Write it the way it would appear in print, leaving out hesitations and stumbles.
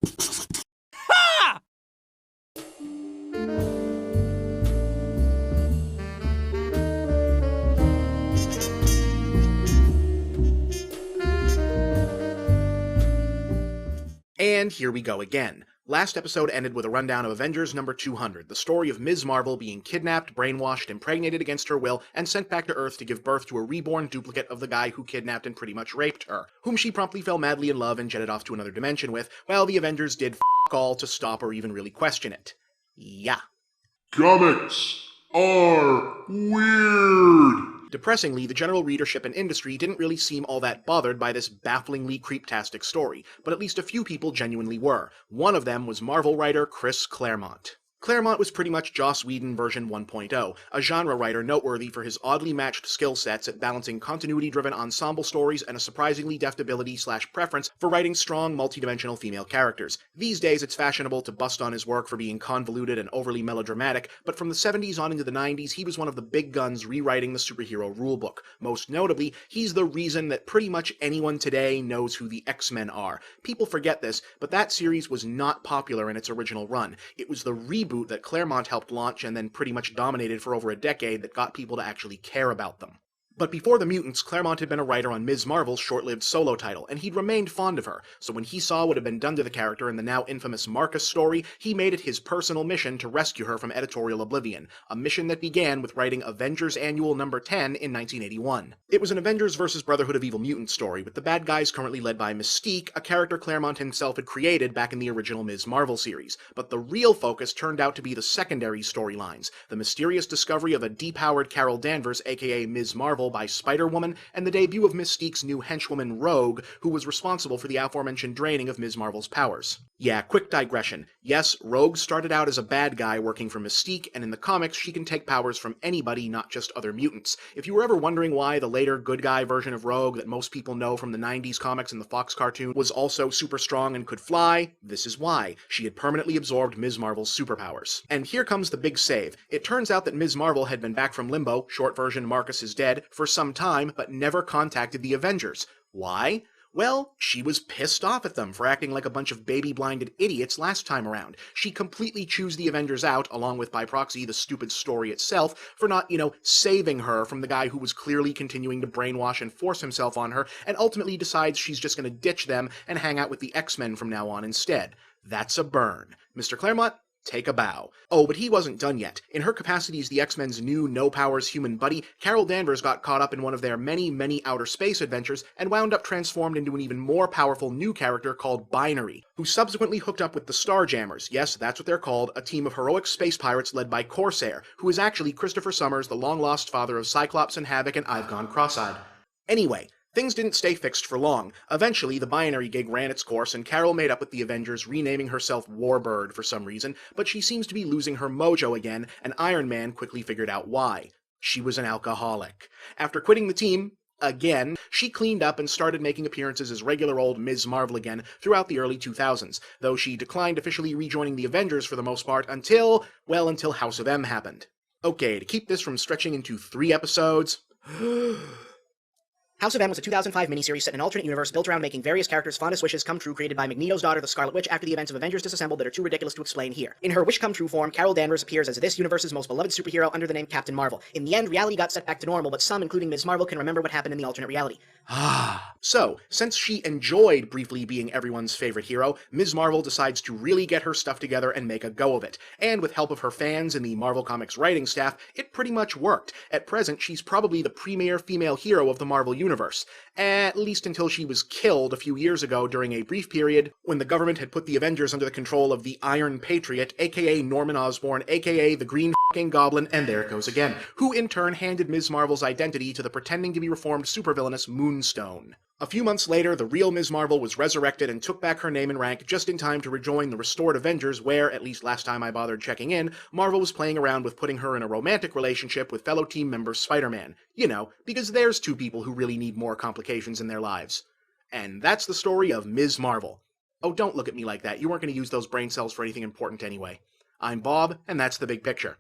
Ha! And here we go again. Last episode ended with a rundown of Avengers number 200, the story of Ms. Marvel being kidnapped, brainwashed, impregnated against her will, and sent back to Earth to give birth to a reborn duplicate of the guy who kidnapped and pretty much raped her, whom she promptly fell madly in love and jetted off to another dimension with, while the Avengers did all to stop or even really question it. Yeah. Comics are weird. Depressingly, the general readership and industry didn't really seem all that bothered by this bafflingly creeptastic story, but at least a few people genuinely were. One of them was Marvel writer Chris Claremont. Claremont was pretty much Joss Whedon version 1.0, a genre writer noteworthy for his oddly matched skill sets at balancing continuity-driven ensemble stories and a surprisingly deft ability/preference for writing strong, multidimensional female characters. These days, it's fashionable to bust on his work for being convoluted and overly melodramatic, but from the 70s on into the 90s, he was one of the big guns rewriting the superhero rulebook. Most notably, he's the reason that pretty much anyone today knows who the X-Men are. People forget this, but that series was not popular in its original run. It was the reboot that Claremont helped launch and then pretty much dominated for over a decade that got people to actually care about them. But before the Mutants, Claremont had been a writer on Ms. Marvel's short-lived solo title, and he'd remained fond of her, so when he saw what had been done to the character in the now infamous Marcus story, he made it his personal mission to rescue her from editorial oblivion, a mission that began with writing Avengers Annual number 10 in 1981. It was an Avengers vs. Brotherhood of Evil Mutant story, with the bad guys currently led by Mystique, a character Claremont himself had created back in the original Ms. Marvel series. But the real focus turned out to be the secondary storylines, the mysterious discovery of a depowered Carol Danvers, aka Ms. Marvel, by Spider-Woman, and the debut of Mystique's new henchwoman Rogue, who was responsible for the aforementioned draining of Ms. Marvel's powers. Yeah, quick digression. Yes, Rogue started out as a bad guy working for Mystique, and in the comics she can take powers from anybody, not just other mutants. If you were ever wondering why the later good guy version of Rogue that most people know from the 90s comics and the Fox cartoon was also super strong and could fly, this is why. She had permanently absorbed Ms. Marvel's superpowers. And here comes the big save. It turns out that Ms. Marvel had been back from limbo, short version Marcus is dead, for some time, but never contacted the Avengers. Why? Well, she was pissed off at them for acting like a bunch of baby-blinded idiots last time around. She completely chews the Avengers out, along with by proxy the stupid story itself, for not, saving her from the guy who was clearly continuing to brainwash and force himself on her, and ultimately decides she's just gonna ditch them and hang out with the X-Men from now on instead. That's a burn. Mr. Claremont, take a bow. Oh, but he wasn't done yet. In her capacity as the X-Men's new no-powers human buddy, Carol Danvers got caught up in one of their many, many outer space adventures and wound up transformed into an even more powerful new character called Binary, who subsequently hooked up with the Starjammers. Yes, that's what they're called, a team of heroic space pirates led by Corsair, who is actually Christopher Summers, the long-lost father of Cyclops and Havoc and I've Gone Cross-Eyed. Anyway, things didn't stay fixed for long. Eventually, the Binary gig ran its course, and Carol made up with the Avengers, renaming herself Warbird for some reason, but she seems to be losing her mojo again, and Iron Man quickly figured out why. She was an alcoholic. After quitting the team, again, she cleaned up and started making appearances as regular old Ms. Marvel again throughout the early 2000s, though she declined officially rejoining the Avengers for the most part until House of M happened. Okay, to keep this from stretching into 3 episodes... House of M was a 2005 miniseries set in an alternate universe built around making various characters' fondest wishes come true, created by Magneto's daughter, the Scarlet Witch, after the events of Avengers Disassembled that are too ridiculous to explain here. In her wish-come-true form, Carol Danvers appears as this universe's most beloved superhero under the name Captain Marvel. In the end, reality got set back to normal, but some, including Ms. Marvel, can remember what happened in the alternate reality. So, since she enjoyed briefly being everyone's favorite hero, Ms. Marvel decides to really get her stuff together and make a go of it. And with help of her fans and the Marvel Comics writing staff, it pretty much worked. At present, she's probably the premier female hero of the Marvel Universe. At least until she was killed a few years ago during a brief period when the government had put the Avengers under the control of the Iron Patriot, aka Norman Osborn, aka the Green f***ing Goblin, and there it goes again, who in turn handed Ms. Marvel's identity to the pretending to be reformed supervillainess Moonstone. A few months later, the real Ms. Marvel was resurrected and took back her name and rank just in time to rejoin the restored Avengers where, at least last time I bothered checking in, Marvel was playing around with putting her in a romantic relationship with fellow team member Spider-Man. You know, because there's 2 people who really need more complications in their lives. And that's the story of Ms. Marvel. Oh, don't look at me like that. You weren't going to use those brain cells for anything important anyway. I'm Bob, and that's the big picture.